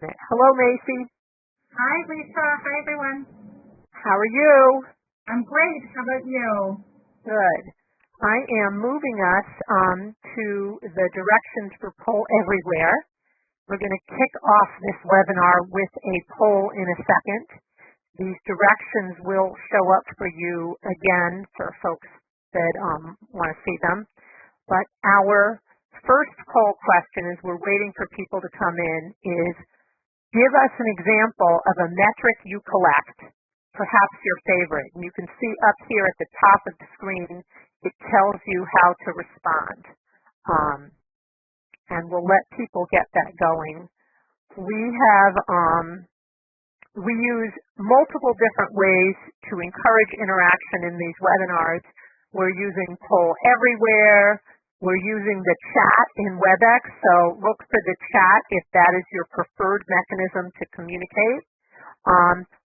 Hello, Macy. Hi, Lisa. Hi, everyone. How are you? I'm great. How about you? Good. I am moving us to the directions for Poll Everywhere. We're going to kick off this webinar with a poll in a second. These directions will show up for you again for folks that want to see them. But our first poll question, as we're waiting for people to come in, is give us an example of a metric you collect, perhaps your favorite. And you can see up here at the top of the screen, it tells you how to respond. And we'll let people get that going. We use multiple different ways to encourage interaction in these webinars. We're using Poll Everywhere. We're using the chat in WebEx, so look for the chat if that is your preferred mechanism to communicate.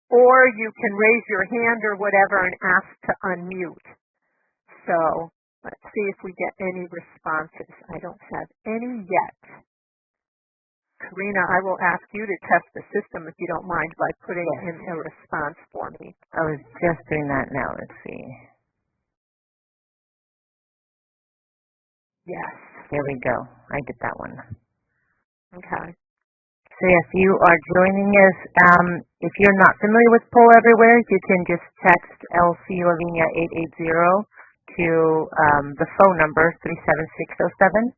Or you can raise your hand or whatever and ask to unmute. So let's see if we get any responses. I don't have any yet. Karina, I will ask you to test the system if you don't mind by putting in a response for me. I was just doing that now. Let's see. Yes. There we go. I did that one. Okay. So yes, you are joining us. If you're not familiar with Poll Everywhere, you can just text LC Lavinia 880 to the phone number 37607,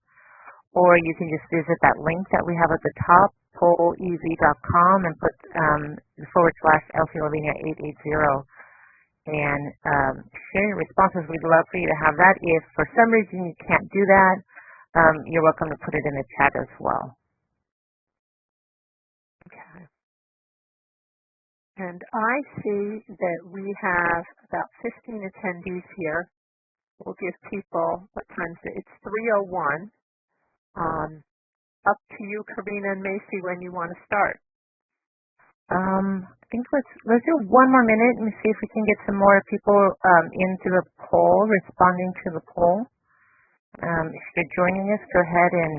or you can just visit that link that we have at the top, pollev.com, and put / LC Lavinia 880. And share your responses. We'd love for you to have that. If for some reason you can't do that, you're welcome to put it in the chat as well. Okay. And I see that we have about 15 attendees here. We'll give people, what time is it? It's 3:01. Up to you, Karina and Macy, when you want to start. I think let's do one more minute and see if we can get some more people into the poll, responding to the poll. If you're joining us, go ahead and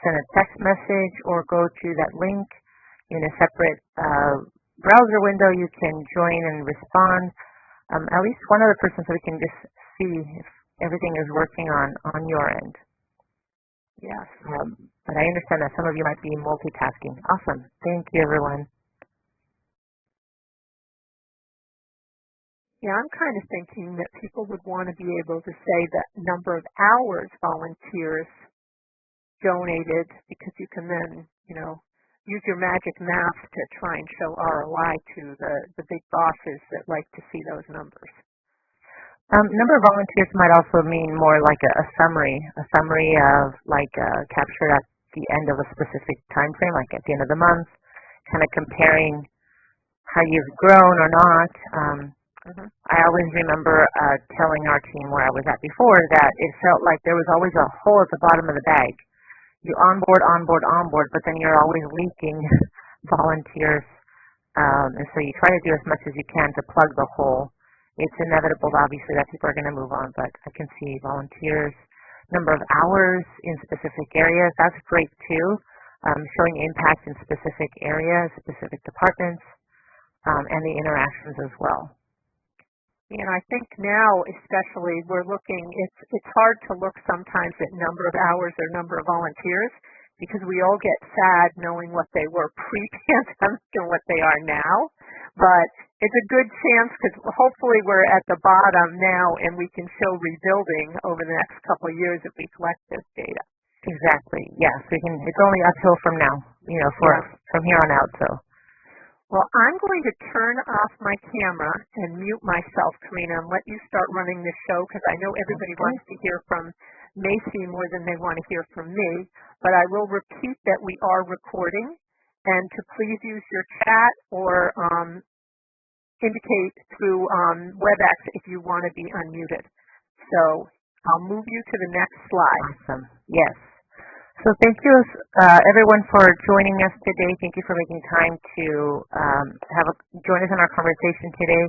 send a text message or go to that link in a separate browser window. You can join and respond. At least one other person so we can just see if everything is working on your end. Yes. But I understand that some of you might be multitasking. Awesome. Thank you, everyone. Yeah, I'm kind of thinking that people would want to be able to say the number of hours volunteers donated, because you can then, use your magic math to try and show ROI to the big bosses that like to see those numbers. Number of volunteers might also mean more like a summary of captured at the end of a specific time frame, like at the end of the month, kind of comparing how you've grown or not. I always remember telling our team where I was at before that it felt like there was always a hole at the bottom of the bag. You onboard, but then you're always leaking volunteers. And so you try to do as much as you can to plug the hole. It's inevitable, obviously, that people are going to move on, but I can see volunteers, number of hours in specific areas. That's great, too, showing impact in specific areas, specific departments, and the interactions as well. And I think now, especially, we're looking, it's hard to look sometimes at number of hours or number of volunteers, because we all get sad knowing what they were pre-pandemic and what they are now. But it's a good chance, because hopefully we're at the bottom now and we can show rebuilding over the next couple of years if we collect this data. Exactly. Yes, we can. It's only uphill from now, from here on out. So. Well, I'm going to turn off my camera and mute myself, Karina, and let you start running the show, because I know everybody wants to hear from Macy more than they want to hear from me. But I will repeat that we are recording, and to please use your chat or indicate through WebEx if you want to be unmuted. So I'll move you to the next slide. Awesome. Yes. So thank you, everyone, for joining us today. Thank you for making time to join us in our conversation today.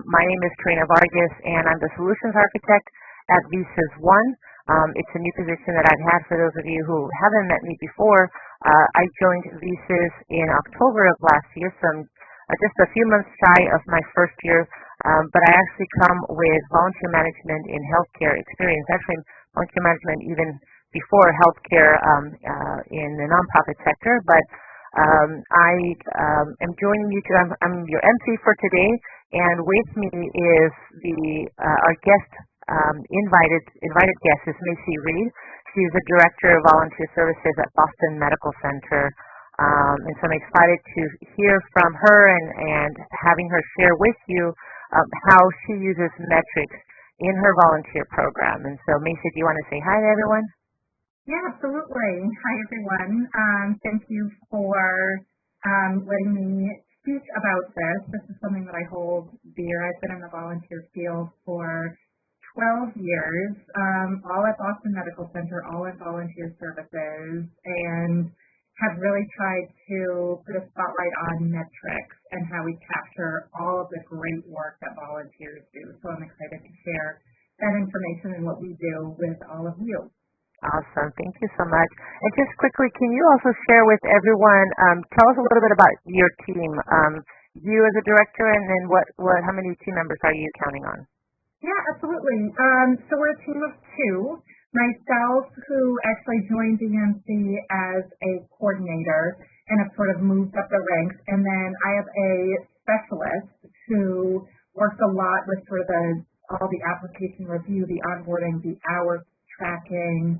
My name is Karina Vargas, and I'm the Solutions Architect at VSys 1. It's a new position that I've had. For those of you who haven't met me before, I joined VSys in October of last year, so I'm just a few months shy of my first year, but I actually come with volunteer management in healthcare experience, actually volunteer management even before healthcare in the nonprofit sector, but I am joining you today. I'm your MC for today, and with me is our guest, invited guest is Macy Reed. She's the Director of Volunteer Services at Boston Medical Center, and so I'm excited to hear from her and having her share with you how she uses metrics in her volunteer program. And so, Macy, do you want to say hi to everyone? Yeah, absolutely. Hi, everyone. Thank you for letting me speak about this. This is something that I hold dear. I've been in the volunteer field for 12 years, all at Boston Medical Center, all in volunteer services, and have really tried to put a spotlight on metrics and how we capture all of the great work that volunteers do. So I'm excited to share that information and what we do with all of you. Awesome. Thank you so much. And just quickly, can you also share with everyone, tell us a little bit about your team, you as a director, and then how many team members are you counting on? Yeah, absolutely. So we're a team of two. Myself, who actually joined DMC as a coordinator and have sort of moved up the ranks, and then I have a specialist who works a lot with sort of all the application review, the onboarding, the hours tracking,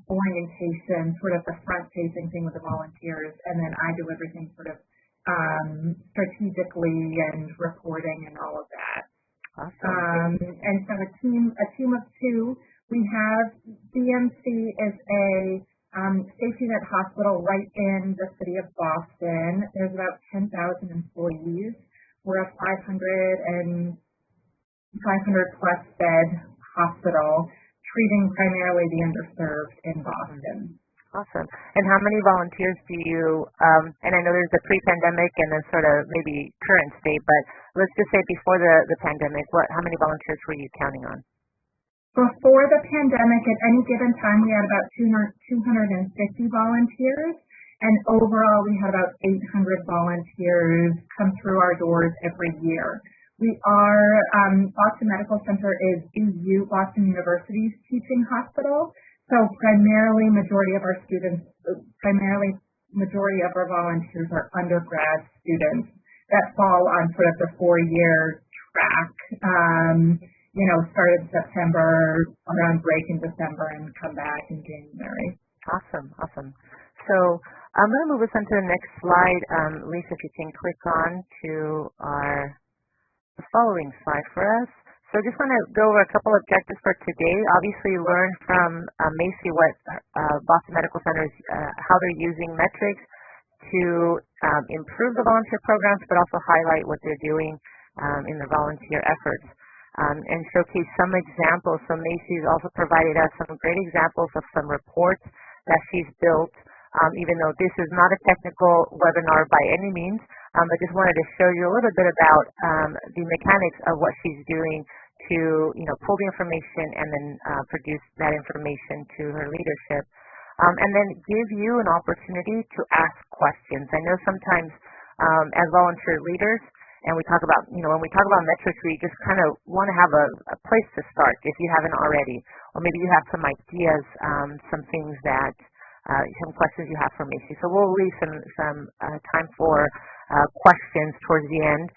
orientation, sort of the front-facing thing with the volunteers, and then I do everything sort of strategically and reporting and all of that. Awesome. And so a team of two. We have BMC is a safety net hospital right in the city of Boston. There's about 10,000 employees. We're a 500 plus bed hospital, treating primarily the underserved in Boston. Awesome. And how many volunteers do you, and I know there's a pre-pandemic and then sort of maybe current state, but let's just say before the pandemic, how many volunteers were you counting on? Before the pandemic, at any given time, we had about 250 volunteers, and overall we had about 800 volunteers come through our doors every year. We are, Boston Medical Center is BU, Boston University's teaching hospital, so primarily majority of our volunteers are undergrad students that fall on sort of the 4-year track, start in September, around break in December, and come back in January. Awesome. So I'm going to move us on to the next slide. Lisa, if you can click on to the following slide for us. So I just want to go over a couple objectives for today. Obviously, learn from Macy what Boston Medical Center is, how they're using metrics to improve the volunteer programs, but also highlight what they're doing in the volunteer efforts. And showcase some examples. So Macy's also provided us some great examples of some reports that she's built, even though this is not a technical webinar by any means. I just wanted to show you a little bit about the mechanics of what she's doing to, pull the information and then produce that information to her leadership. And then give you an opportunity to ask questions. I know sometimes as volunteer leaders, and we talk about, when we talk about metrics, we just kind of want to have a place to start if you haven't already. Or maybe you have some ideas, some things that, some questions you have for Macy. So we'll leave some time for questions towards the end.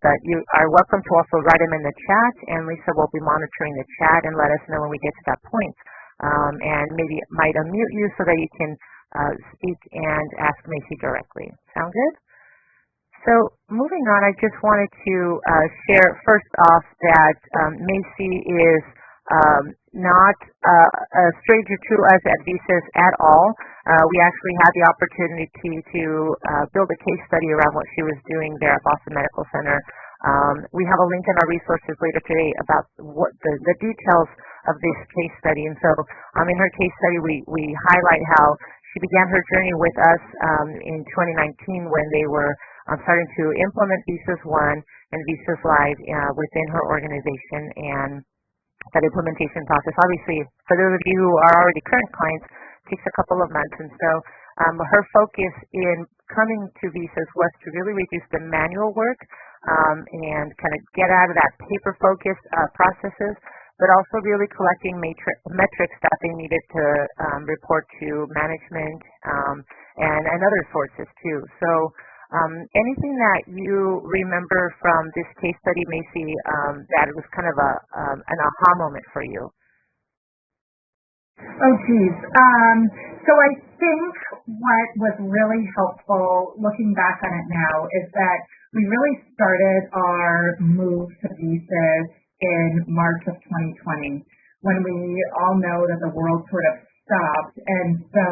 But you are welcome to also write them in the chat, and Lisa will be monitoring the chat and let us know when we get to that point. And maybe it might unmute you so that you can speak and ask Macy directly. Sound good? So moving on, I just wanted to share first off that Macy is not a stranger to us at VSys at all. We actually had the opportunity to build a case study around what she was doing there at Boston Medical Center. We have a link in our resources later today about what the details of this case study. And so in her case study, we highlight how she began her journey with us in 2019 when they were starting to implement VSys 1 and VSys Live within her organization, and that implementation process, obviously, for those of you who are already current clients, takes a couple of months. And so Her focus in coming to VSys was to really reduce the manual work and kind of get out of that paper-focused processes, but also really collecting metrics that they needed to report to management and other sources too. So anything that you remember from this case study, Macy, that was kind of an aha moment for you? Oh, geez. So I think what was really helpful looking back on it now is that we really started our move to VSys in March of 2020 when we all know that the world sort of stopped. And so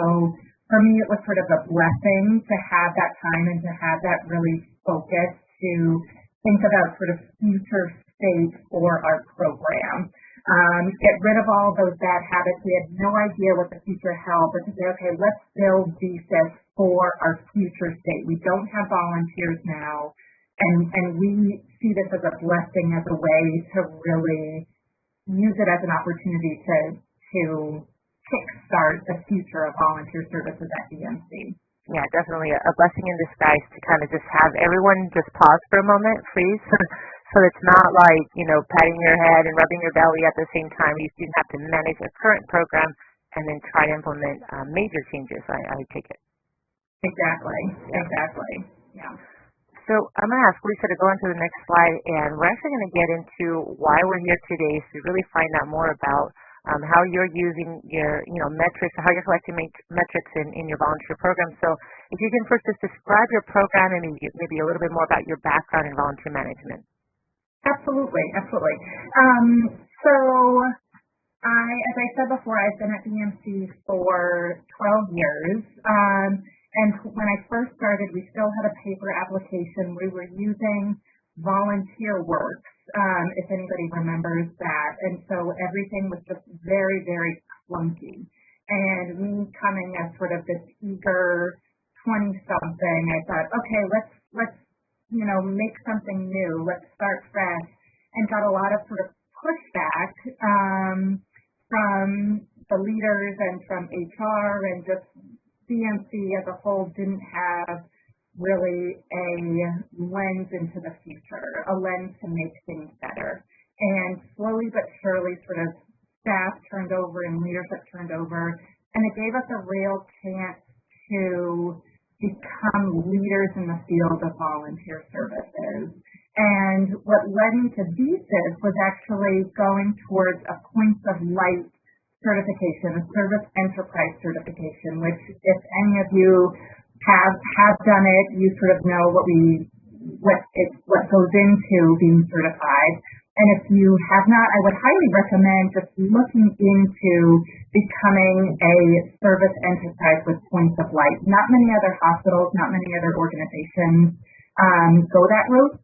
for me, it was sort of a blessing to have that time and to have that really focus to think about sort of future state for our program. Get rid of all those bad habits. We had no idea what the future held, but to say, okay, let's build VSys for our future state. We don't have volunteers now, and we see this as a blessing, as a way to really use it as an opportunity to kickstart the future of volunteer services at VMC. Yeah, definitely a blessing in disguise to kind of just have everyone just pause for a moment, freeze. So it's not like, patting your head and rubbing your belly at the same time. You didn't have to manage a current program and then try to implement major changes, I take it. Exactly. Yeah. So I'm going to ask Lisa to go on to the next slide, and we're actually going to get into why we're here today to really find out more about how you're using your metrics, how you're collecting metrics in your volunteer program. So if you can first just describe your program and maybe a little bit more about your background in volunteer management. Absolutely. So as I said before, I've been at VMC for 12 years. And when I first started, we still had a paper application. We were using Volunteer Works, if anybody remembers that. And so everything was just very, very clunky. And me coming as sort of this eager 20-something, I thought, okay, let's make something new. Let's start fresh. And got a lot of sort of pushback from the leaders and from HR, and just VMC as a whole didn't have really a lens into the future, a lens to make things better. And slowly but surely sort of staff turned over and leadership turned over, and it gave us a real chance to become leaders in the field of volunteer services. And what led me to VSys was actually going towards a Points of Light certification, a service enterprise certification, which if any of you have done it, you sort of know what goes into being certified. And if you have not, I would highly recommend just looking into becoming a service enterprise with Points of Light. Not many other hospitals, not many other organizations go that route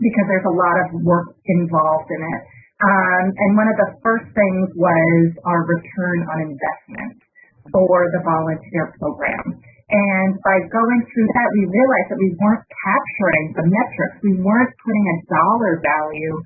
because there's a lot of work involved in it. And one of the first things was our return on investment for the volunteer program. And by going through that, we realized that we weren't capturing the metrics. We weren't putting a dollar value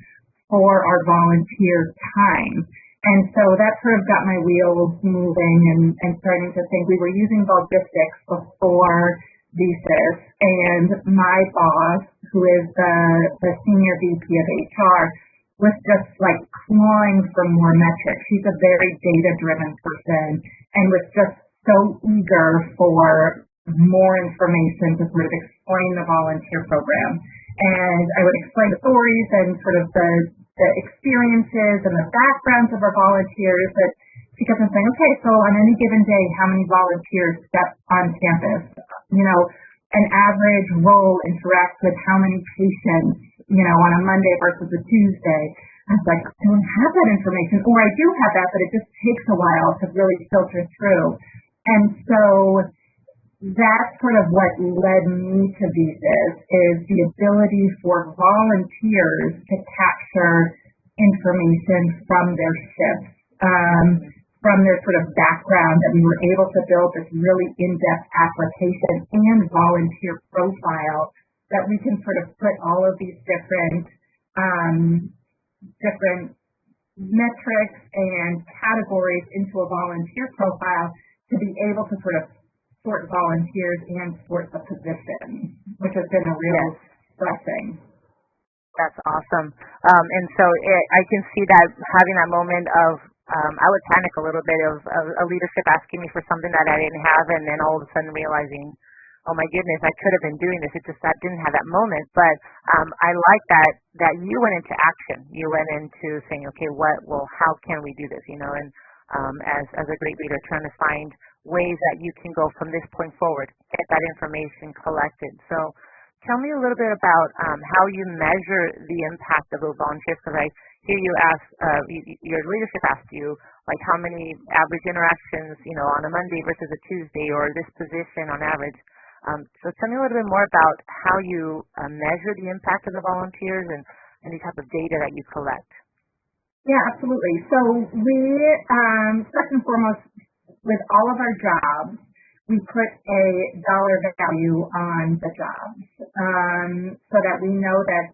for our volunteer time. And so that sort of got my wheels moving and starting to think. We were using logistics before VSys, and my boss, who is the senior VP of HR, was just like clawing for more metrics. She's a very data-driven person and was just so eager for more information to sort of explain the volunteer program. And I would explain the stories and sort of the experiences and the backgrounds of our volunteers, that she kept on saying, okay, so on any given day, how many volunteers step on campus? An average role interacts with how many patients, on a Monday versus a Tuesday. I was like, I don't have that information, or I do have that, but it just takes a while to really filter through. And so that's sort of what led me to VSys, is the ability for volunteers to capture information from their shifts, from their sort of background, that we were able to build this really in-depth application and volunteer profile that we can sort of put all of these different metrics and categories into a volunteer profile to be able to sort of sort volunteers and sort the position, which has been a real blessing. That's awesome. And so I can see that having that moment of, I would panic a little bit of a leadership asking me for something that I didn't have, and then all of a sudden realizing, oh my goodness, I could have been doing this. It's just that I didn't have that moment. But I like that you went into action. You went into saying, okay, how can we do this? And as a great leader, trying to find ways that you can go from this point forward, get that information collected. So tell me a little bit about how you measure the impact of those volunteers, because I hear you ask, your leadership asked you, like how many average interactions, on a Monday versus a Tuesday, or this position on average. So tell me a little bit more about how you measure the impact of the volunteers and any type of data that you collect. Yeah, absolutely. So we, first and foremost, with all of our jobs, we put a dollar value on the jobs so that we know that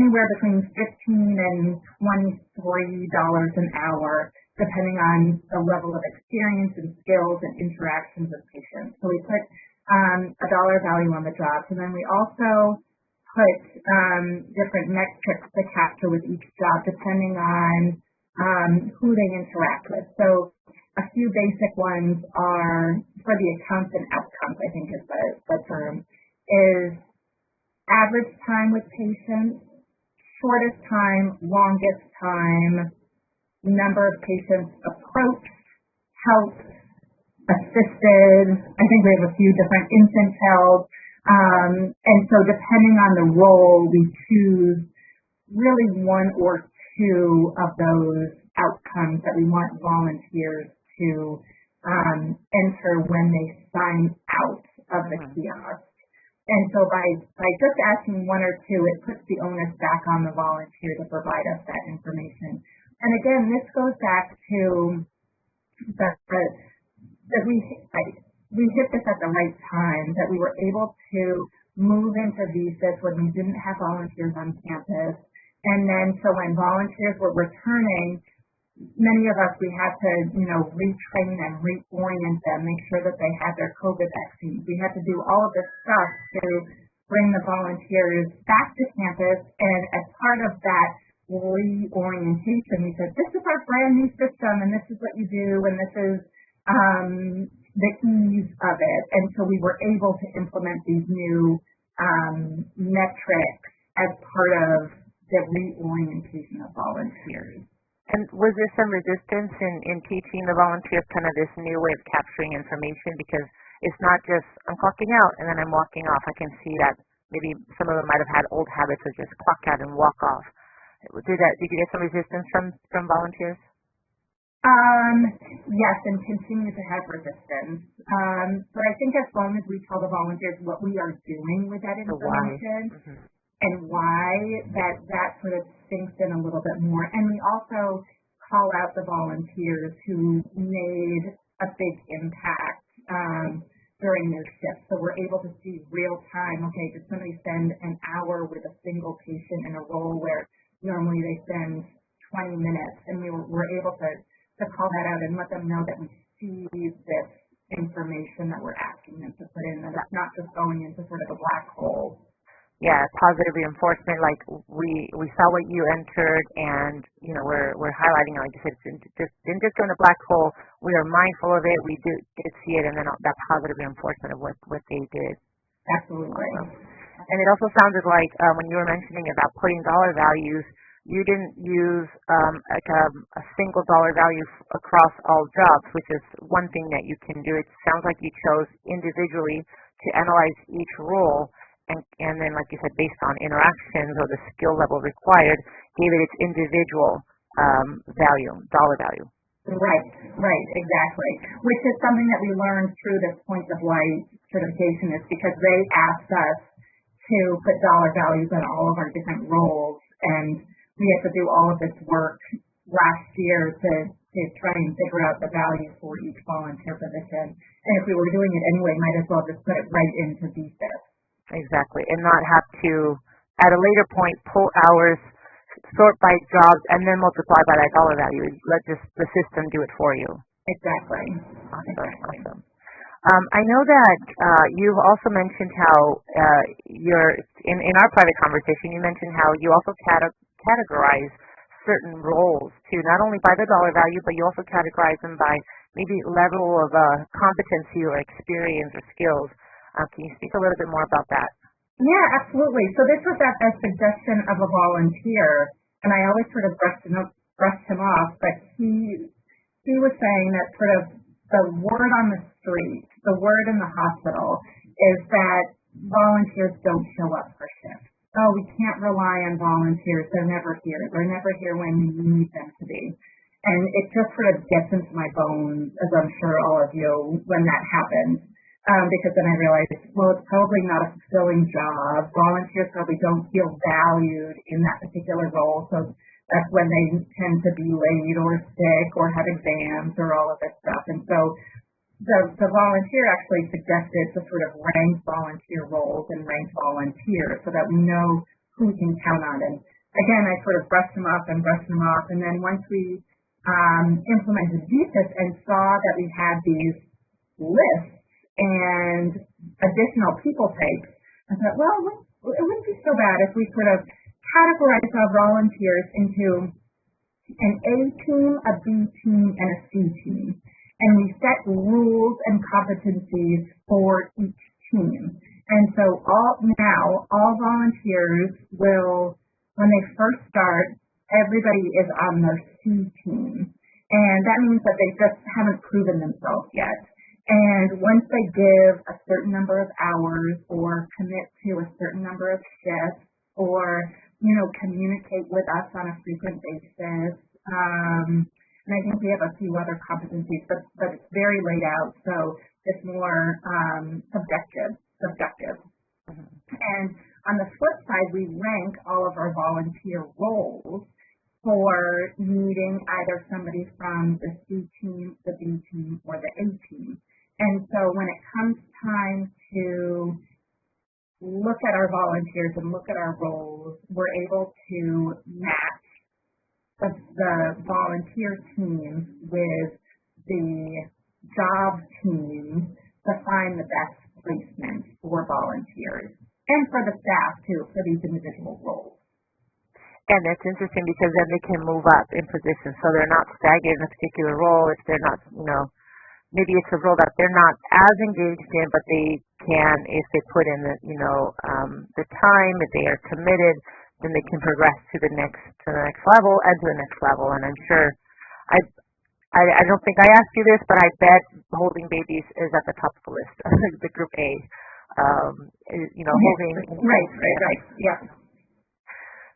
anywhere between $15 and $23 an hour, depending on the level of experience and skills and interactions with patients. So we put a dollar value on the jobs, and then we also put different metrics to capture with each job depending on who they interact with. So a few basic ones are, for the accounts and outcomes, I think is the term, is average time with patients, shortest time, longest time, number of patients approached, helped, assisted. I think we have a few different infants held. And so depending on the role, we choose really one or two of those outcomes that we want volunteers to enter when they sign out of the kiosk. And so by just asking one or two, it puts the onus back on the volunteer to provide us that information. And again, this goes back to that we hit this at the right time, that we were able to move into VSys when we didn't have volunteers on campus. And then so when volunteers were returning, many of us, we had to, retrain and reorient them, make sure that they had their COVID vaccines. We had to do all of this stuff to bring the volunteers back to campus. And as part of that reorientation, we said, this is our brand new system, and this is what you do, and this is the ease of it. And so we were able to implement these new metrics as part of the reorientation of volunteers. And was there some resistance in teaching the volunteers kind of this new way of capturing information? Because it's not just I'm clocking out and then I'm walking off. I can see that maybe some of them might have had old habits of just clock out and walk off. Did you get some resistance from volunteers? Yes, and continue to have resistance. But I think as long as we tell the volunteers what we are doing with that information and why, that sort of sinks in a little bit more. And we also call out the volunteers who made a big impact during their shift. So we're able to see real time, okay, did somebody spend an hour with a single patient in a role where normally they spend 20 minutes? And we're able to call that out and let them know that we see this information that we're asking them to put in, that it's not just going into sort of a black hole. Yeah, positive reinforcement, like we saw what you entered, and we're highlighting, like you said, didn't just go in a black hole. We are mindful of it. We did see it, and then that positive reinforcement of what they did. Absolutely. And it also sounded like when you were mentioning about putting dollar values, you didn't use a single dollar value across all jobs, which is one thing that you can do. It sounds like you chose individually to analyze each role, and then, like you said, based on interactions or the skill level required, gave it its individual dollar value. Right, exactly. Which is something that we learned through this Points of Light certification, is because they asked us to put dollar values on all of our different roles, and we had to do all of this work last year to try and figure out the value for each volunteer position. And if we were doing it anyway, might as well just put it right into VSys. Exactly, and not have to, at a later point, pull hours, sort by jobs, and then multiply by that dollar value. Let just the system do it for you. Exactly. Awesome. I know that you've also mentioned how in our private conversation, you mentioned how you also categorize certain roles too, not only by the dollar value, but you also categorize them by maybe level of competency or experience or skills. Can you speak a little bit more about that? Yeah, absolutely. So this was at a suggestion of a volunteer, and I always sort of brushed him off, but he was saying that sort of the word on the street, the word in the hospital, is that volunteers don't show up for shifts. Oh, we can't rely on volunteers. They're never here. They're never here when we need them to be. And it just sort of gets into my bones, as I'm sure all of you, when that happens. Because then I realized, well, it's probably not a fulfilling job. Volunteers probably don't feel valued in that particular role. So that's when they tend to be late or sick or have exams or all of this stuff. And so the volunteer actually suggested to sort of rank volunteer roles and rank volunteers so that we know who we can count on. And again, I sort of brushed them off. And then once we implemented VSys and saw that we had these lists and additional people types, I thought, well, it wouldn't be so bad if we sort of categorize our volunteers into an A team, a B team, and a C team. And we set rules and competencies for each team. And so all volunteers will, when they first start, everybody is on their C team. And that means that they just haven't proven themselves yet. And once they give a certain number of hours or commit to a certain number of shifts or, communicate with us on a frequent basis, and I think we have a few other competencies, but it's very laid out, so it's more subjective. Mm-hmm. And on the flip side, we rank all of our volunteer roles for needing either somebody from the C team, the B team, or the A team. And so when it comes time to look at our volunteers and look at our roles, we're able to match the volunteer teams with the job teams to find the best placement for volunteers and for the staff too, for these individual roles. And it's interesting because then they can move up in position, so they're not stagnant in a particular role if they're not, maybe it's a role that they're not as engaged in, but they can, if they put in the time, if they are committed, then they can progress to the next level and to the next level. And I'm sure, I don't think I asked you this, but I bet holding babies is at the top of the list, the group A. Holding. Right. Yeah.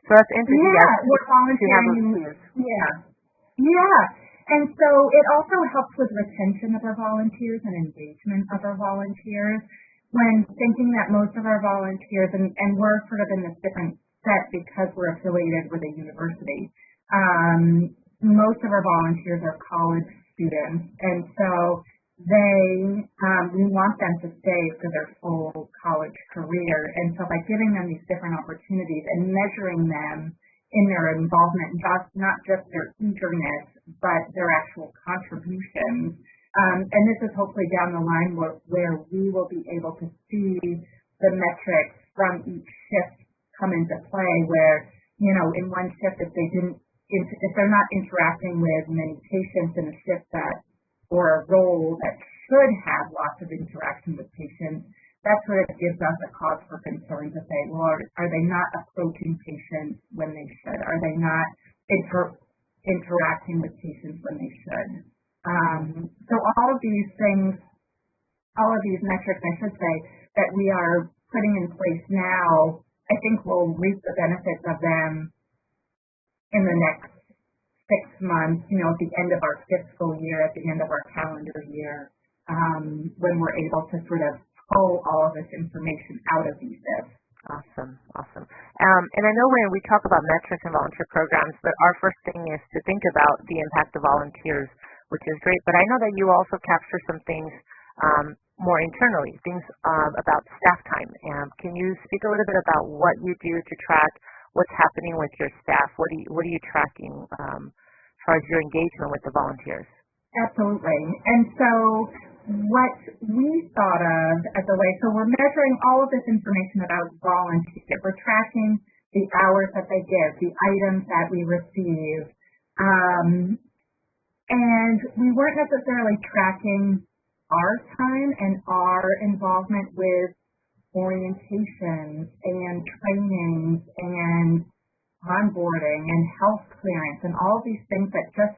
So that's interesting. Yeah, we're volunteering. Yeah. And so it also helps with retention of our volunteers and engagement of our volunteers when thinking that most of our volunteers, and we're sort of in this different set because we're affiliated with a university, most of our volunteers are college students, and so we want them to stay for their full college career. And so by giving them these different opportunities and measuring them in their involvement, not just their eagerness, but their actual contributions. And this is hopefully down the line where we will be able to see the metrics from each shift come into play where, in one shift, if they're not interacting with many patients in a shift or a role that should have lots of interaction with patients, that's where it gives us a cause for concern to say, well, are they not approaching patients when they should? Are they not interacting with patients when they should? So all of these metrics, I should say, that we are putting in place now, I think we'll reap the benefits of them in the next 6 months, at the end of our fiscal year, at the end of our calendar year, when we're able to sort of pull all of this information out of VSys. Awesome. And I know when we talk about metrics and volunteer programs, that our first thing is to think about the impact of volunteers, which is great. But I know that you also capture some things more internally, things about staff time. Can you speak a little bit about what you do to track what's happening with your staff? What are you tracking as far as your engagement with the volunteers? Absolutely. And so what we thought of as a way, so we're measuring all of this information about volunteers. We're tracking the hours that they give, the items that we receive, and we weren't necessarily tracking our time and our involvement with orientations and trainings and onboarding and health clearance and all these things that just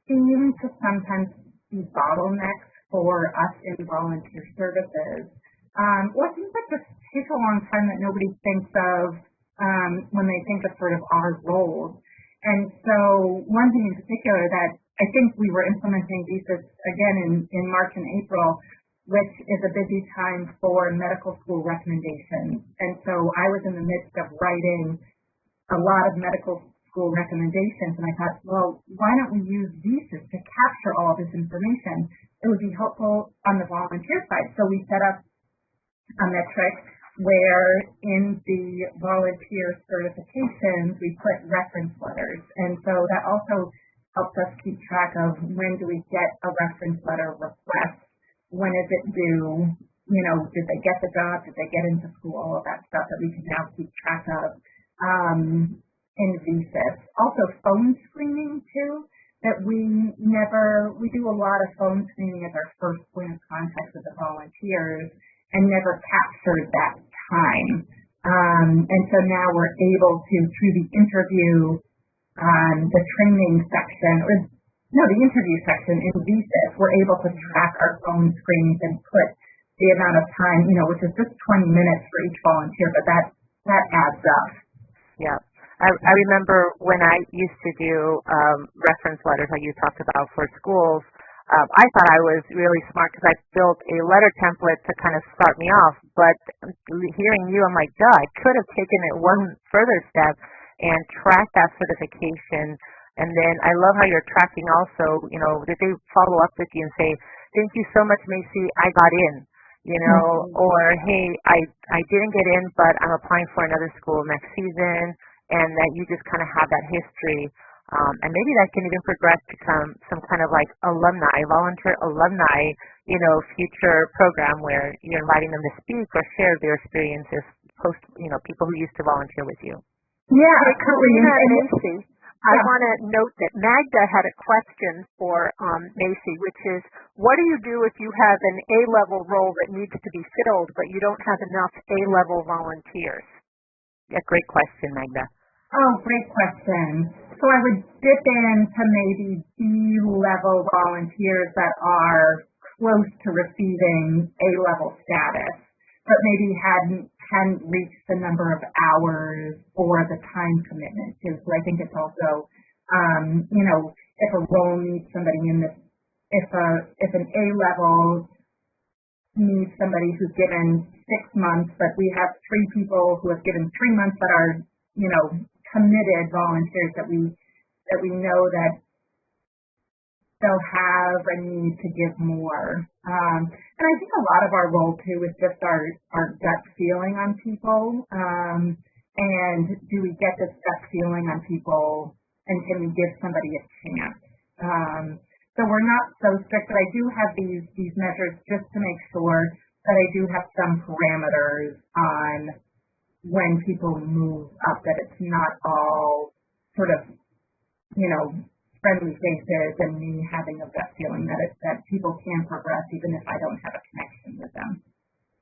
seem to sometimes be bottlenecks for us in volunteer services. Or things that just take a long time that nobody thinks of when they think of sort of our roles. And so one thing in particular that I think we were implementing VSys again in March and April, which is a busy time for medical school recommendations. And so I was in the midst of writing a lot of medical school recommendations, and I thought, well, why don't we use VSys to capture all this information? It would be helpful on the volunteer side. So we set up a metric where in the volunteer certifications we put reference letters, and so that also helps us keep track of when do we get a reference letter request, when is it due, did they get the job, did they get into school, all of that stuff that we can now keep track of in VSys. Also phone screening too, that we do a lot of phone screening as our first point of contact with the volunteers and never captured that time. And so now we're able to, through the interview, the training section, the interview section in VSys, we're able to track our phone screenings and put the amount of time, which is just 20 minutes for each volunteer, but that adds up. Yeah. I remember when I used to do reference letters like you talked about for schools, I thought I was really smart because I built a letter template to kind of start me off. But hearing you, I'm like, duh, I could have taken it one further step and tracked that certification. And then I love how you're tracking also, did they follow up with you and say, thank you so much, Macy, I got in. Or, hey, I didn't get in, but I'm applying for another school next season, and that you just kind of have that history. And maybe that can even progress to become some kind of like volunteer alumni, future program where you're inviting them to speak or share their experiences, people who used to volunteer with you. Yeah, Karina and Macy, I want to note that Magda had a question for Macy, which is, what do you do if you have an A-level role that needs to be filled, but you don't have enough A-level volunteers? Yeah, great question, Magda. Oh, great question. So I would dip into maybe B-level volunteers that are close to receiving A-level status, but maybe hadn't reached the number of hours or the time commitment too. So I think it's also, if a role needs somebody in this, if an A-level needs somebody who's given 6 months, but we have 3 people who have given 3 months that are, committed volunteers that we know that they'll have a need to give more. And I think a lot of our role too is just our gut feeling on people. And do we get this gut feeling on people, and can we give somebody a chance? So we're not so strict, but I do have these measures just to make sure that I do have some parameters on when people move up, that it's not all sort of, friendly faces and me having a gut feeling that people can progress even if I don't have a connection with them.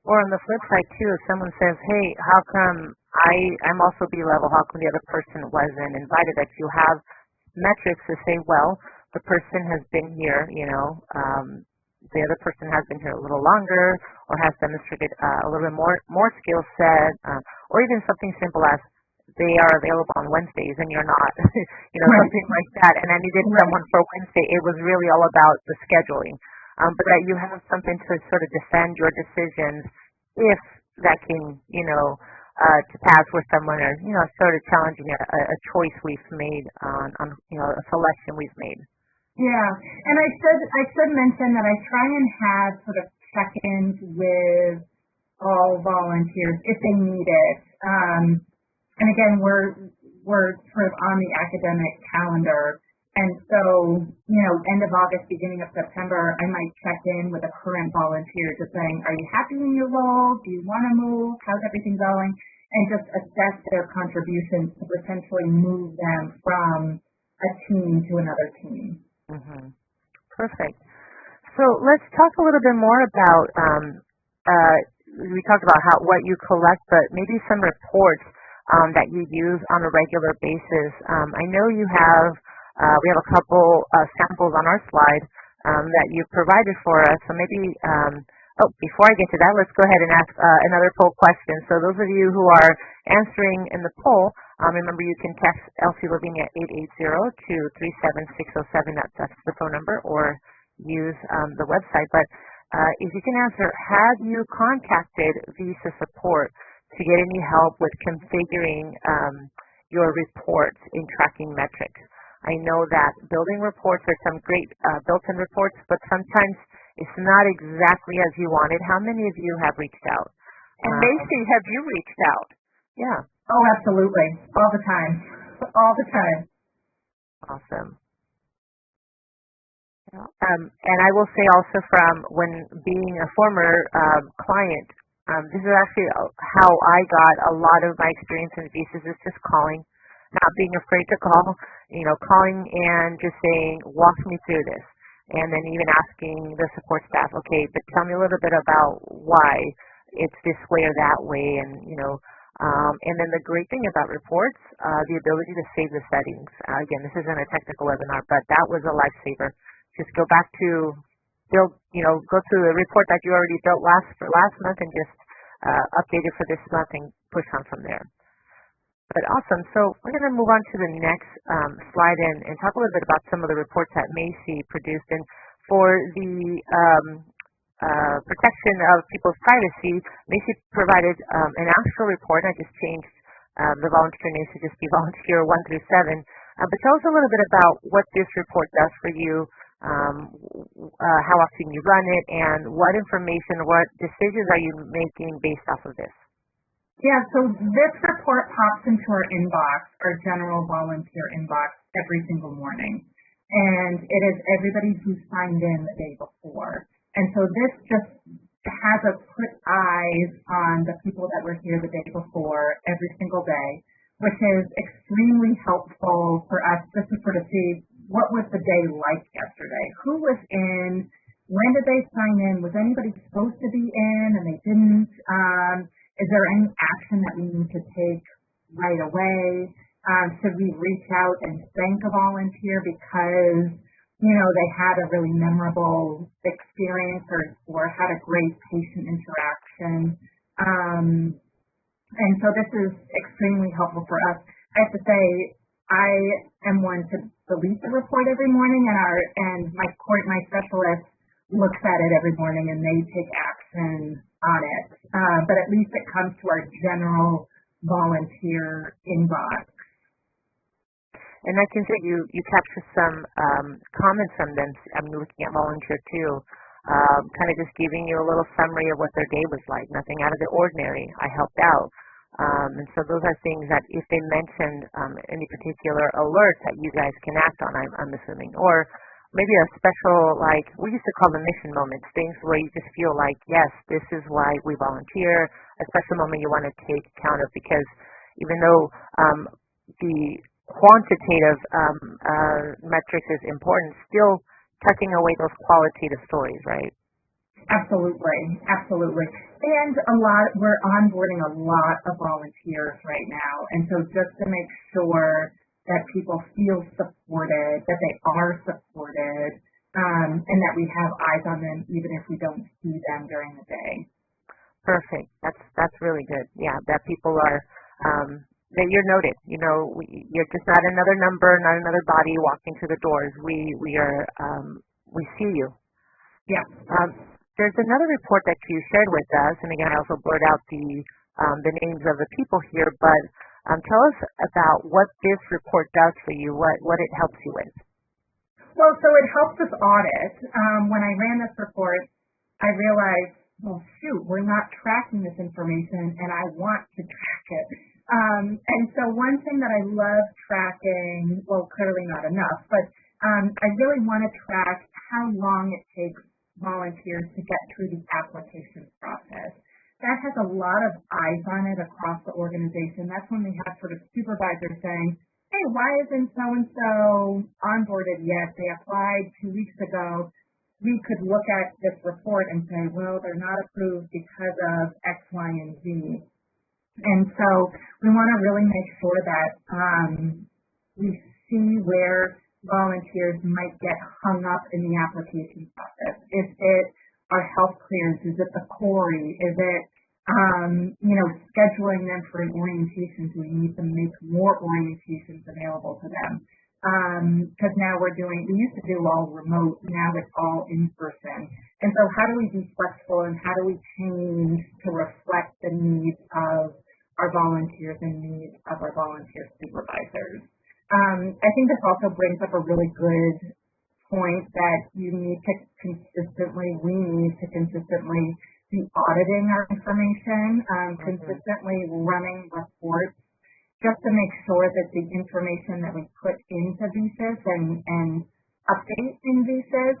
Or on the flip side too, if someone says, hey, how come I'm also B-level, how come the other person wasn't invited? That you have metrics to say, well, the person has been here, the other person has been here a little longer or has demonstrated a little bit more skill set, or even something simple as they are available on Wednesdays and you're not, right. Something like that. And I needed someone for Wednesday. It was really all about the scheduling, but that you have something to sort of defend your decisions if that can, to pass with someone or, sort of challenging a choice we've made on a selection we've made. Yeah, and I should mention that I try and have sort of check-ins with all volunteers if they need it. And again, we're sort of on the academic calendar, And so, end of August, beginning of September, I might check in with a current volunteer just saying, are you happy in your role? Do you want to move? How's everything going? And just assess their contributions to potentially move them from a team to another team. Mm-hmm. Perfect. So let's talk a little bit more about, we talked about what you collect, but maybe some reports that you use on a regular basis. I know you have, we have a couple samples on our slide that you provided for us. So maybe, before I get to that, let's go ahead and ask another poll question. So those of you who are answering in the poll, remember you can text Elsie Levine at 880-237-607. That's the phone number, or use the website. But if you can answer, have you contacted VSys support to get any help with configuring your reports in tracking metrics? I know that building reports are some great built-in reports, but sometimes it's not exactly as you wanted. How many of you have reached out? And Macy, have you reached out? Yeah. Oh, absolutely. All the time. All the time. Awesome. Yeah. And I will say also from when being a former client, this is actually how I got a lot of my experience in VSys is just calling, not being afraid to call, calling and just saying, walk me through this. And then even asking the support staff, okay, but tell me a little bit about why it's this way or that way. And, and then the great thing about reports, the ability to save the settings. Again, this isn't a technical webinar, but that was a lifesaver. Just go back to go to the report that you already built last month and just update it for this month and push on from there. But awesome. So we're going to move on to the next slide and talk a little bit about some of the reports that Macy produced. And for the protection of people's privacy, Macy provided an actual report. I just changed the volunteer names to just be volunteer 1 through 7. But tell us a little bit about what this report does for you, how often you run it, and what information, what decisions are you making based off of this? Yeah, so this report pops into our inbox, our general volunteer inbox, every single morning. And it is everybody who signed in the day before. And so this just has us put eyes on the people that were here the day before every single day, which is extremely helpful for us just to sort of see what was the day like yesterday, who was in, when did they sign in, was anybody supposed to be in and they didn't, is there any action that we need to take right away? Should we reach out and thank a volunteer because, they had a really memorable experience or had a great patient interaction? And so this is extremely helpful for us. I have to say, I am one to delete the report every morning, and my specialist looks at it every morning and they take action on it. But at least it comes to our general volunteer inbox. And I can say you captured some comments from them. I'm looking at volunteer too, kind of just giving you a little summary of what their day was like. Nothing out of the ordinary. I helped out. And so those are things that if they mentioned any particular alert that you guys can act on, I'm assuming. Or maybe a special, like we used to call them mission moments, things where you just feel like, yes, this is why we volunteer, a special moment you want to take account of, because even though the quantitative metrics is important, still tucking away those qualitative stories, right? Absolutely, absolutely. And we're onboarding a lot of volunteers right now. And so just to make sure that people feel supported, that they are supported, and that we have eyes on them even if we don't see them during the day. Perfect. That's really good. Yeah, that people are, that you're noted. You're just not another number, not another body walking through the doors. We we see you. Yeah. There's another report that you shared with us, and again, I also blurred out the names of the people here, but tell us about what this report does for you, what it helps you with. Well, so it helps us audit. When I ran this report, I realized, well, shoot, we're not tracking this information, and I want to track it. And so one thing that I love tracking, well, clearly not enough, but I really want to track how long it takes volunteers to get through the application process. That has a lot of eyes on it across the organization. That's when we have sort of supervisors saying, hey, why isn't so-and-so onboarded yet? They applied 2 weeks ago. We could look at this report and say, well, they're not approved because of X, Y, and Z. And so we want to really make sure that we see where volunteers might get hung up in the application process. Is it our health clearance? Is it the CORI? Is it, scheduling them for an orientation? Do we need to make more orientations available to them? Because now we used to do all remote, now it's all in person. And so how do we be flexible and how do we change to reflect the needs of our volunteers and needs of our volunteer supervisors? I think this also brings up a really good point that we need to consistently be auditing our information, consistently running reports just to make sure that the information that we put into VSys and update in VSys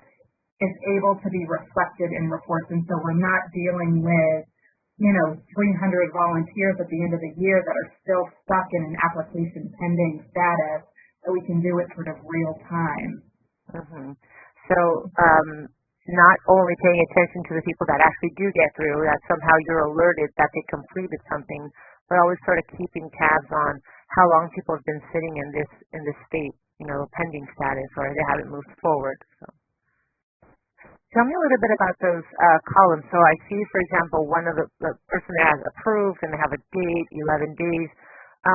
is able to be reflected in reports. And so we're not dealing with 300 volunteers at the end of the year that are still stuck in an application pending status, that we can do it sort of real time. Mm-hmm. So not only paying attention to the people that actually do get through, that somehow you're alerted that they completed something, but always sort of keeping tabs on how long people have been sitting in this state, pending status, or they haven't moved forward. So. Tell me a little bit about those columns. So I see, for example, one of the person that has approved and they have a date, 11 days.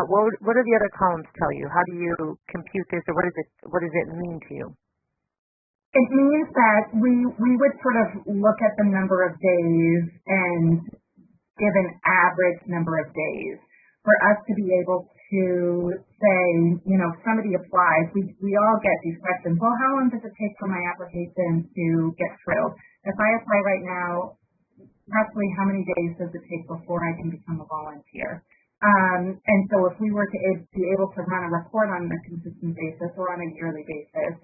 What do the other columns tell you? How do you compute this, or what does it mean to you? It means that we would sort of look at the number of days and give an average number of days for us to be able to say, somebody applies. We all get these questions. Well, how long does it take for my application to get through? If I apply right now, roughly how many days does it take before I can become a volunteer? And so if we were to be able to run a report on a consistent basis or on a yearly basis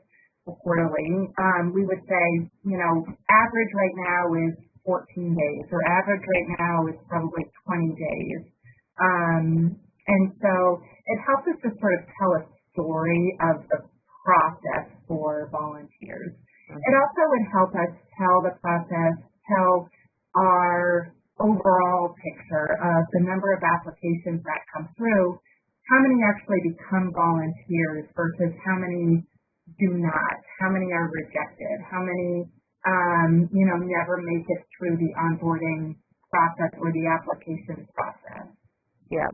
or quarterly, we would say, average right now is 14 days, or average right now is probably 20 days. And so it helps us to sort of tell a story of the process for volunteers. Mm-hmm. It also would help us tell the process, tell our overall picture of the number of applications that come through, how many actually become volunteers versus how many do not, how many are rejected, how many, never make it through the onboarding process or the application process. Yeah.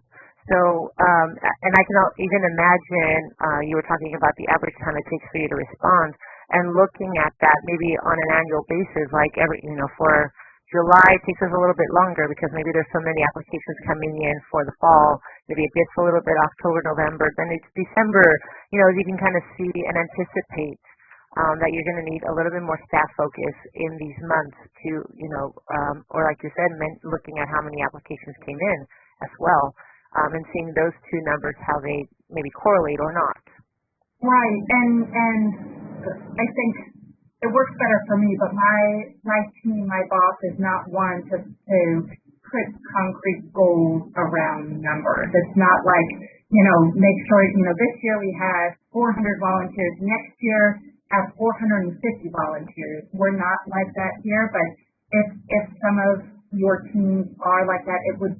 So, and I can even imagine, you were talking about the average time it takes for you to respond, and looking at that maybe on an annual basis, like for July it takes us a little bit longer because maybe there's so many applications coming in for the fall. Maybe it gets a little bit October, November, then it's December. You can kind of see and anticipate that you're going to need a little bit more staff focus in these months to, or like you said, looking at how many applications came in as well, and seeing those two numbers, how they maybe correlate or not. Right, and I think it works better for me, but my team, my boss is not one to put concrete goals around numbers. It's not like, make sure, this year we had 400 volunteers, next year have 450 volunteers. We're not like that here, but if some of your teams are like that, it would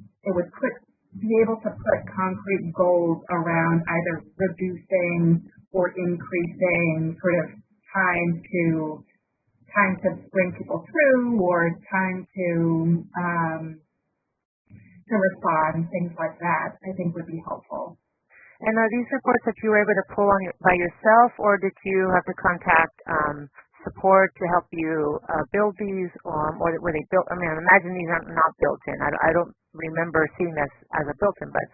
be able to put concrete goals around either reducing or increasing sort of time to bring people through, or time to respond, things like that, I think would be helpful. And are these reports that you were able to pull by yourself, or did you have to contact support to help you build these, or were they built? I mean, I imagine these are not built in. I don't remember seeing this as a built-in, but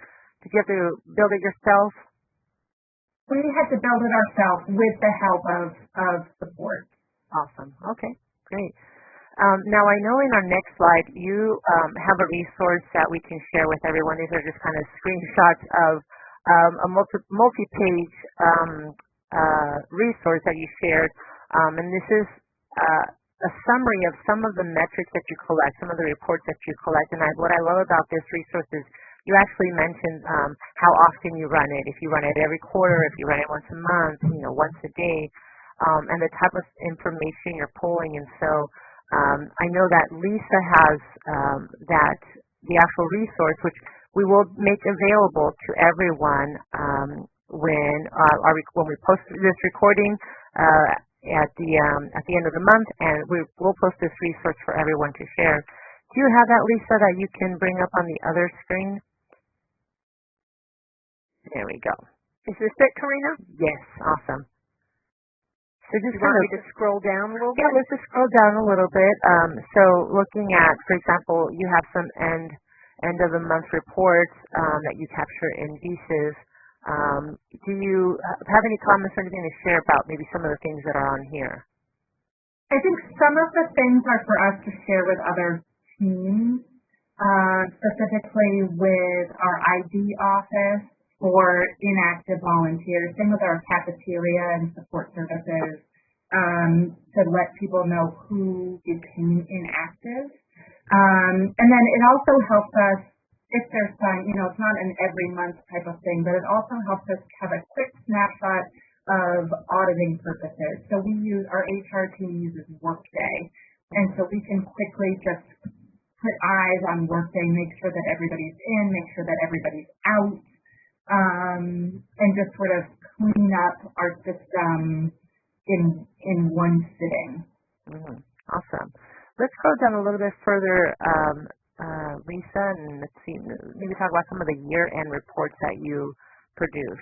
did you have to build it yourself? We had to build it ourselves with the help of support. Awesome. Okay, great. Now, I know in our next slide, you have a resource that we can share with everyone. These are just kind of screenshots of a multi-page resource that you shared, and this is a summary of some of the metrics that you collect, some of the reports that you collect. And what I love about this resource is you actually mentioned how often you run it. If you run it every quarter, if you run it once a month, once a day, and the type of information you're pulling. And so I know that Lisa has the actual resource, which we will make available to everyone when we post this recording at the end of the month, and we'll post this resource for everyone to share. Do you have that, Lisa, that you can bring up on the other screen? There we go. Is this it, Karina? Yes, awesome. So just you want me to scroll down a little bit? Yeah, let's just scroll down a little bit. So looking at, for example, you have some end of the month reports that you capture in VSys. Do you have any comments or anything to share about maybe some of the things that are on here? I think some of the things are for us to share with other teams, specifically with our ID office for inactive volunteers, same with our cafeteria and support services, to let people know who became inactive. And then it also helps us, if there's some, it's not an every month type of thing, but it also helps us have a quick snapshot of auditing purposes. So our HR team uses Workday, and so we can quickly just put eyes on Workday, make sure that everybody's in, make sure that everybody's out, and just sort of clean up our system in one sitting. Awesome. Let's go down a little bit further, Lisa, and let's see, maybe talk about some of the year-end reports that you produce.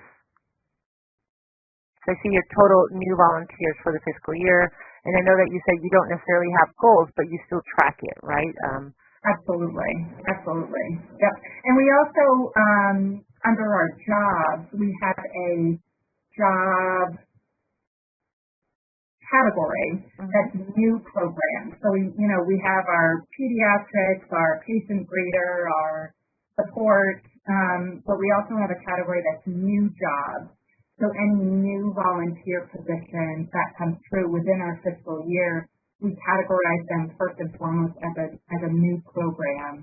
So I see your total new volunteers for the fiscal year, and I know that you said you don't necessarily have goals, but you still track it, right? Absolutely. Yep. And we also, under our jobs, we have a job category that's new programs. So we have our pediatrics, our patient greeter, our support, but we also have a category that's new jobs. So any new volunteer positions that come through within our fiscal year, we categorize them first and foremost as a new program,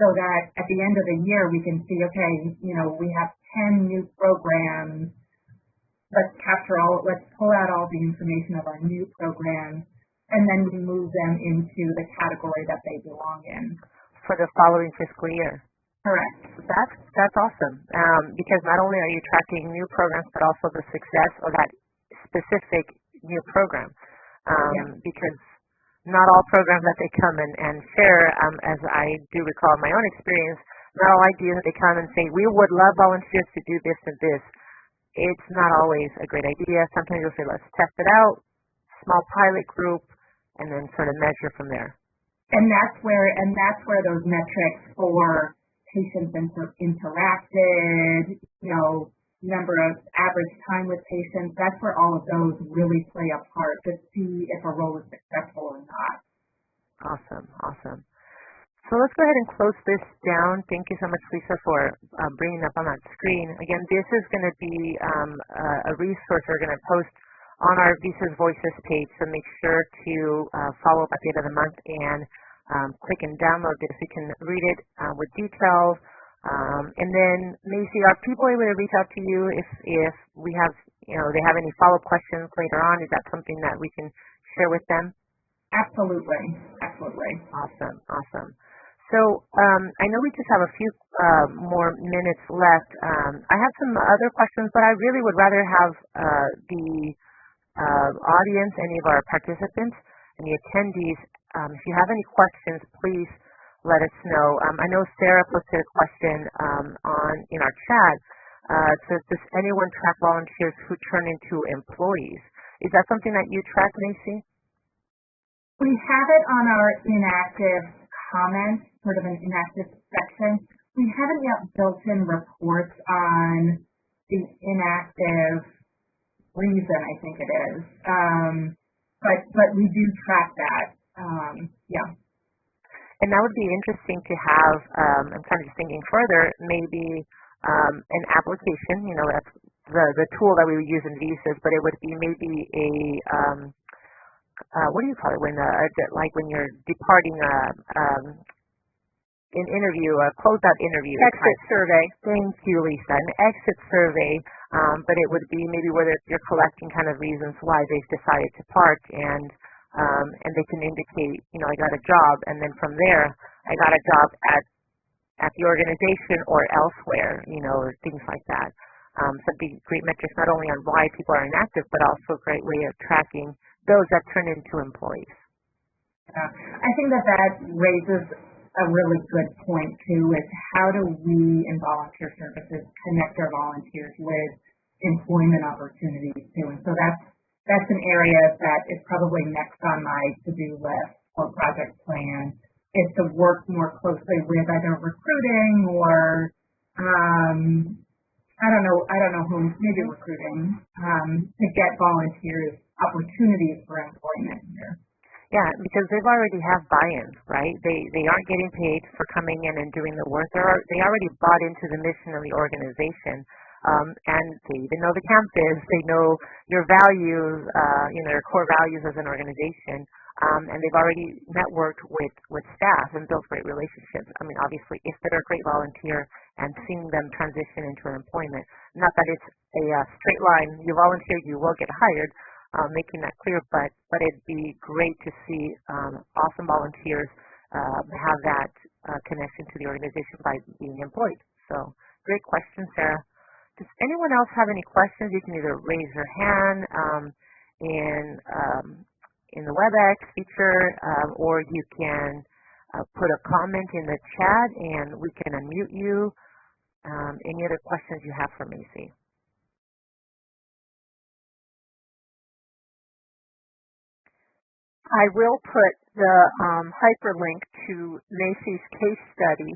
so that at the end of the year we can see, okay, we have 10 new programs. Let's pull out all the information of our new programs, and then we move them into the category that they belong in. For the following fiscal year. Correct. That's awesome, because not only are you tracking new programs, but also the success of that specific new program. Because not all programs that they come and share, as I do recall in my own experience, not all ideas that they come and say, we would love volunteers to do this and this. It's not always a great idea. Sometimes you'll say, let's test it out, small pilot group, and then sort of measure from there. And that's where those metrics for patients interacted, number of average time with patients, that's where all of those really play a part to see if a role is successful or not. Awesome. So let's go ahead and close this down. Thank you so much, Lisa, for bringing up on that screen. Again, this is going to be a resource we're going to post on our VSys Voices page, so make sure to follow up at the end of the month and click and download this. You can read it with details. And then, Macy, are people able to reach out to you if we have, they have any follow-up questions later on? Is that something that we can share with them? Absolutely. Awesome. So I know we just have a few more minutes left. I have some other questions, but I really would rather have the audience, any of our participants, and the attendees, if you have any questions, please let us know. I know Sarah posted a question in our chat. It says, does anyone track volunteers who turn into employees? Is that something that you track, Macy? We have it on our inactive comments, sort of an inactive section. We haven't yet built in reports on the inactive reason, I think it is. But we do track that. And that would be interesting to have, I'm kind of just thinking further, maybe an application, the tool that we would use in VSys, but it would be maybe a what do you call it when like when you're departing an interview, a closeout interview. Exit survey. Thank you, Lisa. An exit survey, but it would be maybe whether you're collecting kind of reasons why they've decided to part, and they can indicate, I got a job, and then from there, I got a job at the organization or elsewhere, or things like that. So it'd be great metrics not only on why people are inactive, but also a great way of tracking those that turn into employees. Yeah. I think that raises a really good point too, is how do we in volunteer services connect our volunteers with employment opportunities too? And so that's an area that is probably next on my to-do list or project plan, is to work more closely with either recruiting or I don't know whom, maybe recruiting, to get volunteers opportunities for employment here. Yeah, because they've already have buy-in, right? They aren't getting paid for coming in and doing the work. They already bought into the mission of the organization, and they even know the campus. They know your values, your core values as an organization, and they've already networked with staff and built great relationships. I mean, obviously, if they're a great volunteer and seeing them transition into an employment, not that it's a straight line. You volunteer, you will get hired. Making that clear, but it'd be great to see awesome volunteers have that connection to the organization by being employed. So, great question, Sarah. Does anyone else have any questions? You can either raise your hand in the WebEx feature, or you can put a comment in the chat, and we can unmute you. Any other questions you have for Macy? I will put the hyperlink to Macy's case study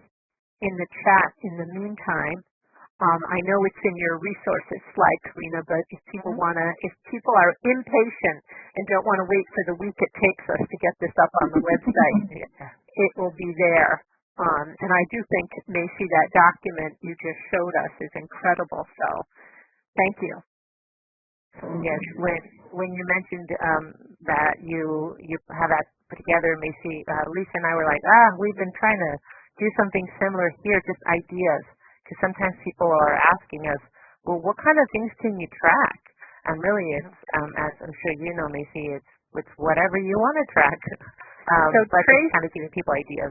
in the chat in the meantime. I know it's in your resources slide, Karina, but if people are impatient and don't want to wait for the week it takes us to get this up on the website, it will be there. And I do think, Macy, that document you just showed us is incredible. So thank you. Yes, when you mentioned that you have that put together, Macy, Lisa and I were like, we've been trying to do something similar here, just ideas, because sometimes people are asking us, well, what kind of things can you track? And really, it's as I'm sure you know, Macy, it's whatever you want to track. But it's kind of giving people ideas.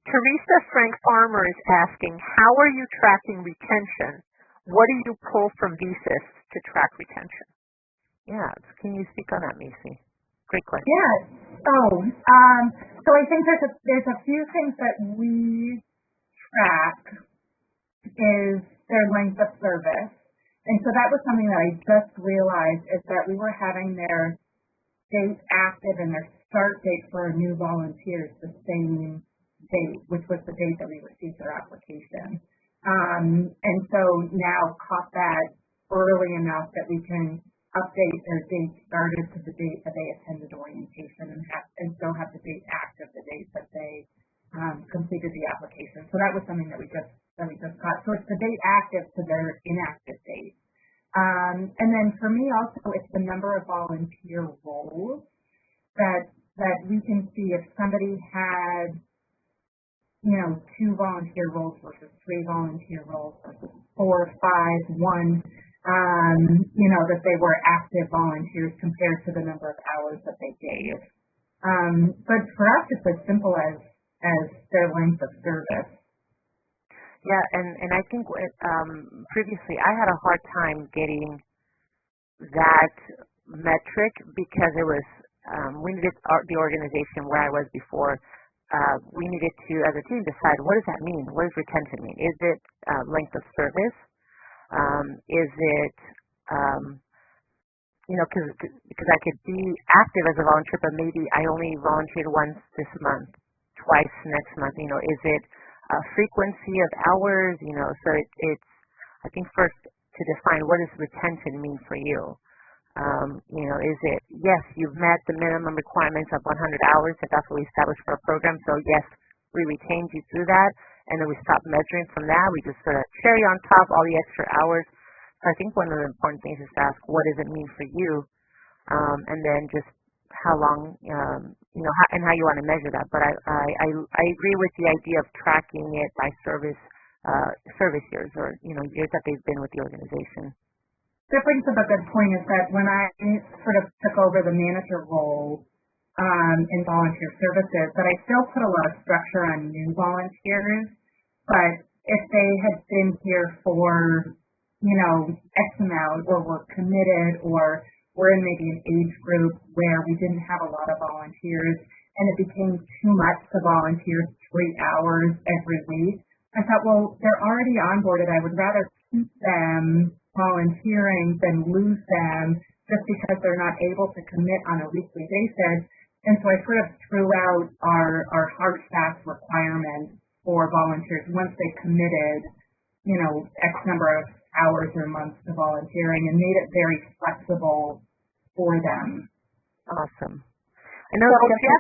Teresa Frank Farmer is asking, how are you tracking retention? What do you pull from VSys to track retention? Yeah, can you speak on that, Macy? Great question. Yeah. So I think there's a few things that we track is their length of service. And so that was something that I just realized, is that we were having their date active and their start date for new volunteers the same date, which was the date that we received their application. And so now caught that early enough that we can update their date started to the date that they attended orientation and still have the date active the date that they completed the application. So that was something that we just caught. So it's the date active to their inactive date. And then for me also, it's the number of volunteer roles that we can see if somebody had 2 volunteer roles versus 3 volunteer roles versus 4, 5, 1. That they were active volunteers compared to the number of hours that they gave. But for us, it's as simple as their length of service. Yeah, and I think previously I had a hard time getting that metric because it was we needed the organization where I was before. We needed to, as a team, decide what does that mean? What does retention mean? Is it length of service? Is it, because I could be active as a volunteer, but maybe I only volunteered once this month, twice next month. Is it a frequency of hours? So it's, I think first to define what does retention mean for you. Is it, yes, you've met the minimum requirements of 100 hours, if that's what we established for a program, so yes, we retained you through that, and then we stopped measuring from that. We just sort of cherry on top all the extra hours. I think one of the important things is to ask, what does it mean for you? And then just how long, and how you want to measure that. But I agree with the idea of tracking it by service years, or years that they've been with the organization. That brings up a good point, is that when I sort of took over the manager role in volunteer services, that I still put a lot of structure on new volunteers, but if they had been here for, X amount, or were committed, or were in maybe an age group where we didn't have a lot of volunteers, and it became too much to volunteer 3 hours every week, I thought, well, they're already onboarded. I would rather keep them volunteering than lose them just because they're not able to commit on a weekly basis. And so I sort of threw out our hard fast requirements for volunteers once they committed, X number of hours or months to volunteering, and made it very flexible for them. Awesome. I know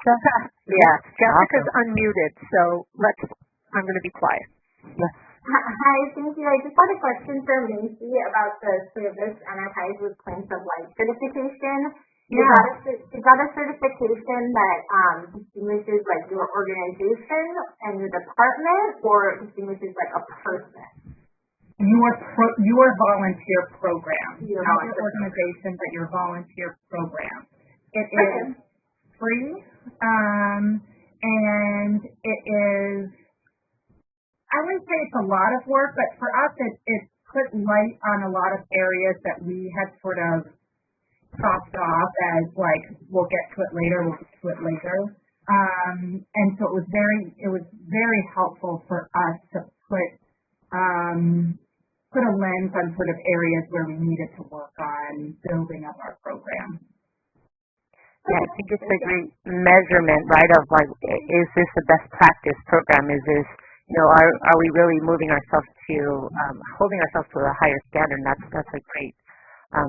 Jessica's unmuted, so I'm going to be quiet. Yes. Hi, thank you. I just had a question for Macy about the Service Enterprise with Points of Light certification. Yeah. Is that a certification that distinguishes like your organization and your department, or distinguishes like a person? Your volunteer program, not your organization, but your volunteer program. It is free, and it is, I wouldn't say it's a lot of work, but for us it put light on a lot of areas that we had sort of chopped off as like, we'll get to it later. And so it was very helpful for us to put a lens on sort of areas where we needed to work on building up our program. Yeah, I think it's a great measurement, right, of like, is this the best practice program? Is this, are we really moving ourselves to, holding ourselves to a higher standard? And that's a great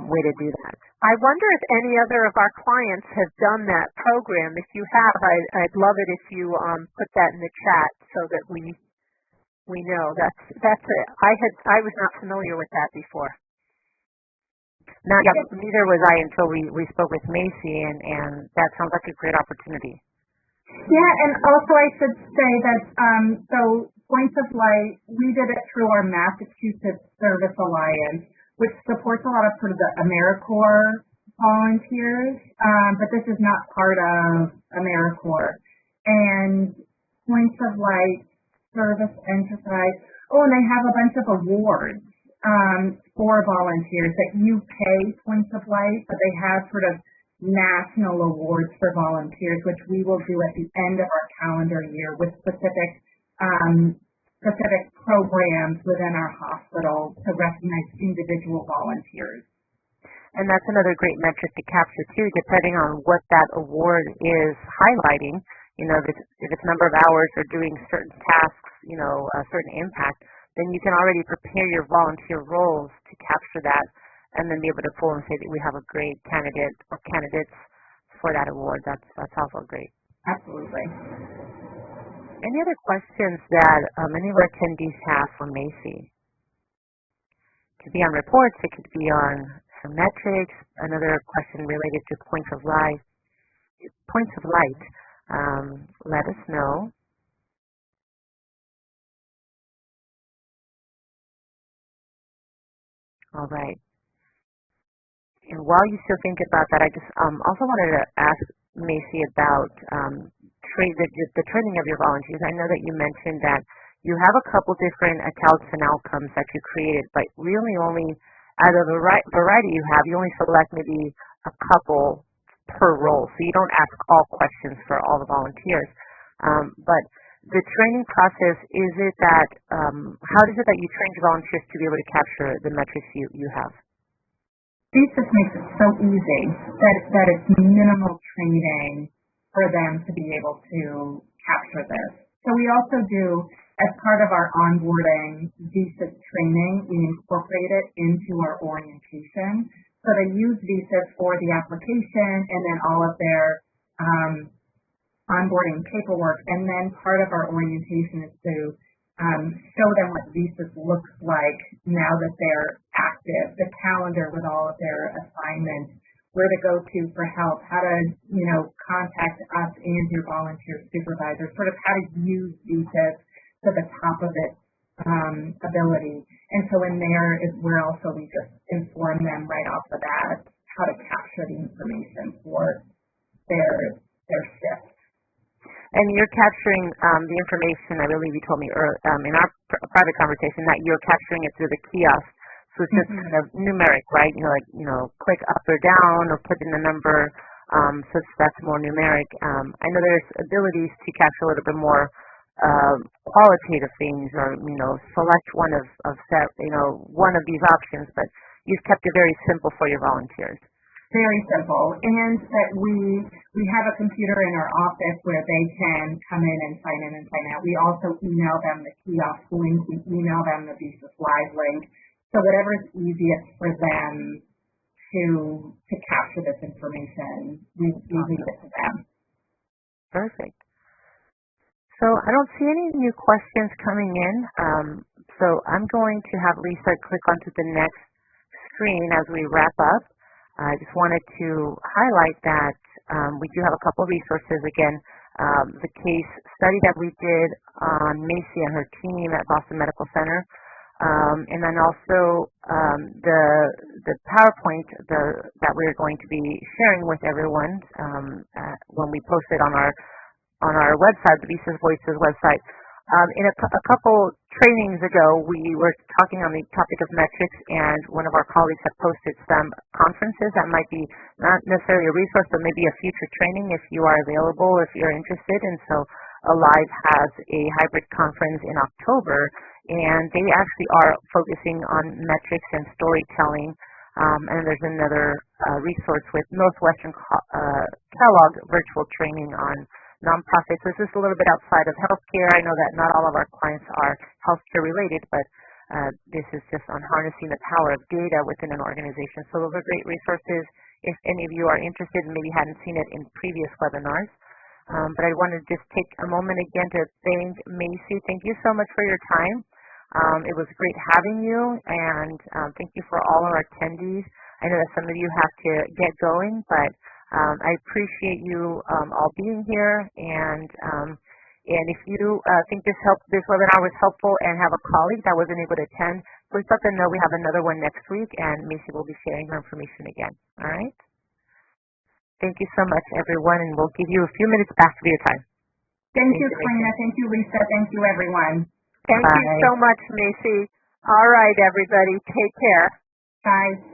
way to do that. I wonder if any other of our clients have done that program. If you have, I'd love it if you put that in the chat so that we know. I was not familiar with that before. Neither was I until we spoke with Macy, and that sounds like a great opportunity. Yeah, and also I should say that so Points of Light, we did it through our Massachusetts Service Alliance, which supports a lot of sort of the AmeriCorps volunteers, but this is not part of AmeriCorps. And Points of Light, Service Enterprise, and they have a bunch of awards for volunteers that you pay Points of Light, but they have sort of national awards for volunteers, which we will do at the end of our calendar year with specific programs within our hospital to recognize individual volunteers. And that's another great metric to capture too, depending on what that award is highlighting. If it's number of hours or doing certain tasks, a certain impact, then you can already prepare your volunteer roles to capture that, and then be able to pull and say that we have a great candidate or candidates for that award. That's also great. Absolutely. Any other questions that any of our attendees have for Macy? It could be on reports. It could be on some metrics. Another question related to points of light. Let us know. All right. And while you still think about that, I just also wanted to ask Macy about the training of your volunteers. I know that you mentioned that you have a couple different accounts and outcomes that you created, but really only out of the variety you have, you only select maybe a couple per role. So you don't ask all questions for all the volunteers. But the training process, is it that, how is it that you train your volunteers to be able to capture the metrics you have? VSys makes it so easy that it's minimal training for them to be able to capture this. So we also do, as part of our onboarding VSys training, we incorporate it into our orientation. So they use VSys for the application and then all of their onboarding paperwork. And then part of our orientation is to show them what VSys looks like now that they're active, the calendar with all of their assignments, where to go to for help, how to, contact us and your volunteer supervisor, sort of how to use VSys to the top of its ability. And so in there is where also we just inform them right off the bat how to capture the information for their shift. And you're capturing the information, I believe you told me in our private conversation, that you're capturing it through the kiosk. So it's just kind of numeric, right? Click up or down or put in a number, so that's more numeric. I know there's abilities to capture a little bit more qualitative things, or select one of one of these options, but you've kept it very simple for your volunteers. Very simple, and that we have a computer in our office where they can come in and sign out. We also email them the kiosk link, we email them the VSys Live link. So whatever is easiest for them to capture this information, we leave it to them. Perfect. So I don't see any new questions coming in. So I'm going to have Lisa click onto the next screen as we wrap up. I just wanted to highlight that we do have a couple of resources. Again, the case study that we did on Macy and her team at Boston Medical Center. And then also the PowerPoint that we're going to be sharing with everyone when we post it on our website, the VSys Voices website. In a couple trainings ago, we were talking on the topic of metrics, and one of our colleagues had posted some conferences that might be not necessarily a resource, but maybe a future training if you are available, if you're interested. And so Alive has a hybrid conference in October, and they actually are focusing on metrics and storytelling. And there's another resource with Northwestern Kellogg virtual training on nonprofits. This is a little bit outside of healthcare. I know that not all of our clients are healthcare related, but this is just on harnessing the power of data within an organization. So those are great resources if any of you are interested and maybe hadn't seen it in previous webinars. But I want to just take a moment again to thank Macy. Thank you so much for your time. It was great having you, and thank you for all our attendees. I know that some of you have to get going, but I appreciate you all being here, and if you think this webinar was helpful and have a colleague that wasn't able to attend, please let them know we have another one next week, and Macy will be sharing her information again. All right? Thank you so much, everyone, and we'll give you a few minutes back of your time. Thank you, Karina. Thank you, Lisa. Thank you, everyone. Thank you so much, Macy. All right, everybody. Take care. Bye.